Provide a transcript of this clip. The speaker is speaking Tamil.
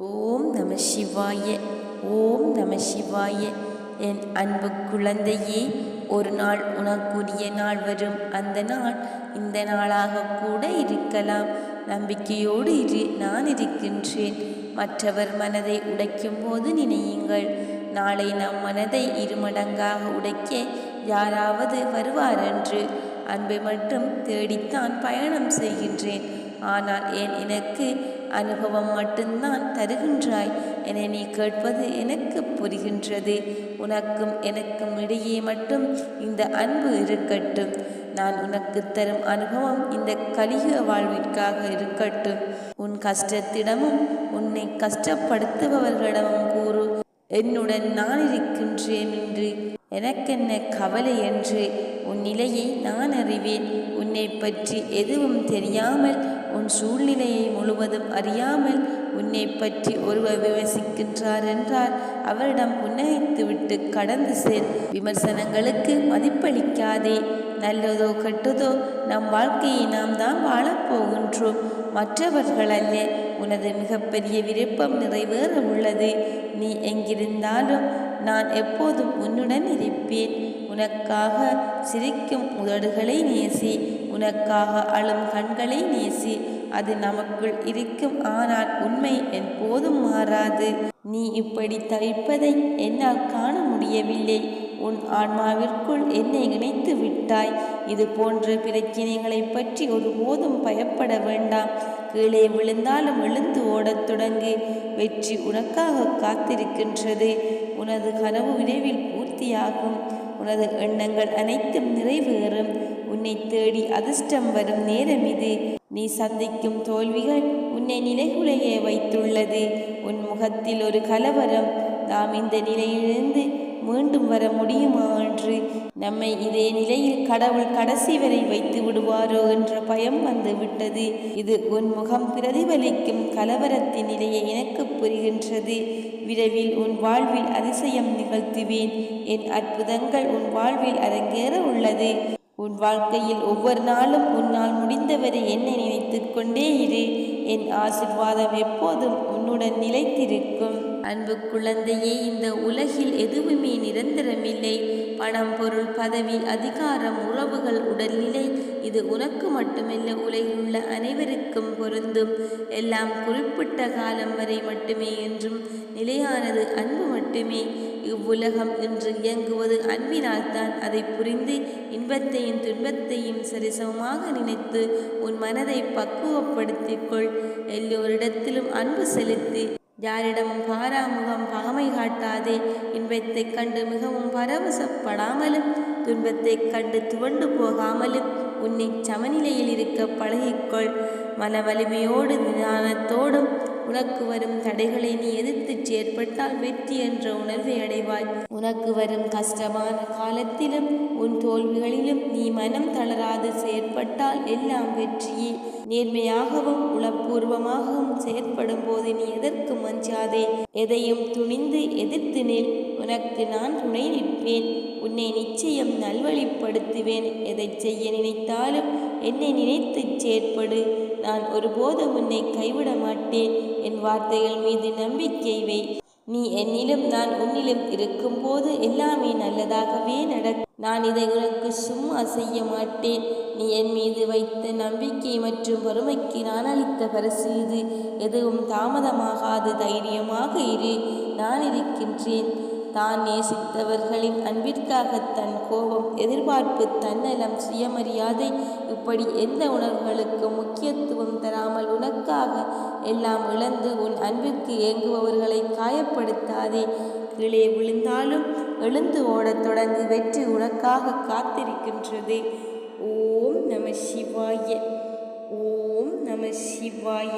ஓம் நம சிவாய. ஓம் நம சிவாய. என் அன்பு குழந்தையே, ஒரு நாள் உனக்குரிய நாள் வரும். அந்த நாள் இந்த நாளாக கூட இருக்கலாம். நம்பிக்கையோடு இரு, நான் இருக்கின்றேன். மற்றவர் மனதை உடைக்கும் போது நினையுங்கள், நாளை நம் மனதை இருமடங்காக உடைக்க யாராவது வருவார் என்று. அன்பை மட்டும் தேடித்தான் பயணம் செய்கின்றேன். ஆனால் ஏன் எனக்கு அனுபவம் மட்டும்தான் தருகின்றாய் என நீ கேட்பது எனக்கு புரிகின்றது. உனக்கும் எனக்கும் இடையே மட்டும் இந்த அன்பு இருக்கட்டும். நான் உனக்கு தரும் அனுபவம் இந்த கலியுக வாழ்விற்காக இருக்கட்டும். உன் கஷ்டத்திடமும் உன்னை கஷ்டப்படுத்துபவர்களிடமும் கூறு, என்னுடன் நான் இருக்கின்றேன் என்று. எனக்கென்ன கவலை என்று. உன் நிலையை நான் அறிவேன். உன்னை பற்றி எதுவும் தெரியாமல், உன் சூழ்நிலையை முழுவதும் அறியாமல் உன்னை பற்றி ஒருவர் விமர்சிக்கின்றார் என்றால் அவரிடம் புன்னகைத்துவிட்டு கடந்து செல். விமர்சனங்களுக்கு மதிப்பளிக்காதே. நல்லதோ கெட்டதோ நம் வாழ்க்கையை நாம் தான் வாழப்போகின்றோம், மற்றவர்கள் அல்ல. உனது மிகப்பெரிய விருப்பம் நிறைவேற உள்ளது. நீ எங்கிருந்தாலும் நான் எப்போதும் உன்னுடன் இருப்பேன். உனக்காக சிரிக்கும் உதடுகளை நேசி, உனக்காக அழும் கண்களை நேசி. அது நமக்குள் இருக்கும், ஆனால் உண்மை எப்போதும் மாறாது. நீ இப்படி தவிப்பதை என்னால் காண முடியவில்லை. உன் ஆன்மாவிற்குள் என்னை இணைத்து விட்டாய். இது போன்ற பிரச்சனைகளை பற்றி ஒருபோதும் பயப்பட வேண்டாம். கீழே விழுந்தாலும் எழுந்து ஓடத் தொடங்கு. வெற்றி உனக்காக காத்திருக்கின்றது. உனது கனவு விரைவில் பூர்த்தியாகும். உனது எண்ணங்கள் அனைத்தும் நிறைவேறும். உன்னை தேடி அதிர்ஷ்டம் வரும் நேரம் இது. நீ சந்திக்கும் தோல்விகள் உன்னை நிலைகுலைய வைத்துள்ளது. உன் முகத்தில் ஒரு கலவரம். நாம் இந்த நிலையிலிருந்து மீண்டும் வர முடியுமா என்று. நம்மை இதே நிலையில் கடவுள் கடைசி வரை வைத்து விடுவாரோ என்ற பயம் வந்து விட்டது. இது உன் முகம் பிரதிபலிக்கும் கலவரத்தின் நிலையை எனக்கு புரிகின்றது. விரைவில் உன் வாழ்வில் அதிசயம் நிகழ்த்துவேன். என் அற்புதங்கள் உன் வாழ்வில் அரங்கேற உள்ளது. உன் வாழ்க்கையில் ஒவ்வொரு நாளும் உன்னால் முடிந்தவரை என்னை நினைத்து கொண்டே இரு. என் ஆசிர்வாதம் எப்போதும் உன்னுடன் நிலைத்திருக்கும். அன்பு குழந்தையே, இந்த உலகில் எதுவுமே நிரந்தரமில்லை. பணம், பொருள், பதவி, அதிகாரம், உறவுகள், உடல்நிலை, இது உனக்கு மட்டுமல்ல, உலகில் உள்ள அனைவருக்கும் பொருந்தும். எல்லாம் குறிப்பிட்ட காலம் வரை மட்டுமே. என்றும் நிலையானது அன்பு மட்டுமே. இவ்வுலகம் இன்று இயங்குவது அன்பினால் தான். அதை புரிந்து இன்பத்தையும் துன்பத்தையும் சரிசமமாக நினைத்து உன் மனதை பக்குவப்படுத்திக்கொள். எல்லோரிடத்திலும் அன்பு செலுத்தி, யாரிடமும் பாராமுகம் பகமை காட்டாதே. இன்பத்தை கண்டு மிகவும் பரவசப்படாமலும், துன்பத்தை கண்டு துவண்டு போகாமலும் உன்னை சமநிலையில் இருக்க பழகிக்கொள். மன வலிமையோடு நிதானத்தோடும் உனக்கு வரும் தடைகளை நீ எதிர்த்து செயற்பட்டால் வெற்றி என்ற உணர்வை அடைவாய். உனக்கு வரும் கஷ்டமான காலத்திலும் உன் தோல்விகளிலும் நீ மனம் தளராது செயற்பட்டால் எல்லாம் வெற்றியே. நேர்மையாகவும் உளப்பூர்வமாகவும் செயற்படும் போது நீ எதற்கும் அஞ்சாதே. எதையும் துணிந்து எதிர்த்து நில். உனக்கு நான் துணை நிற்பேன். உன்னை நிச்சயம் நல்வழிப்படுத்துவேன். எதை செய்ய நினைத்தாலும் என்னை நினைத்து செயற்படு. நான் ஒருபோதும் உன்னை கைவிட மாட்டேன். என் வார்த்தைகள் மீது நம்பிக்கை வை. நீ என்னிலும் நான் உன்னிலும் இருக்கும்போது எல்லாமே நல்லதாகவே நடக்கும். நான் இதை உனக்கு சும்மா செய்ய மாட்டேன். நீ என் மீது வைத்த நம்பிக்கை மற்றும் பொறுமைக்கு நான் அளித்த பரிசு இது. எதுவும் தாமதமாகாது. தைரியமாக இரு, நான் இருக்கின்றேன். தான் நேசித்தவர்களின் அன்பிற்காக தன் கோபம், எதிர்பார்ப்பு, தன்னலம், சுயமரியாதை, இப்படி எந்த உணர்வுகளுக்கு முக்கியத்துவம் தராமல் உனக்காக எல்லாம் இழந்து உன் அன்பிற்கு ஏங்குபவர்களை காயப்படுத்தாதே. கீழே விழுந்தாலும் எழுந்து ஓடத் தொடங்கு. வெற்றி உனக்காக காத்திருக்கின்றது. ஓம் நம சிவாய. ஓம் நம சிவாய.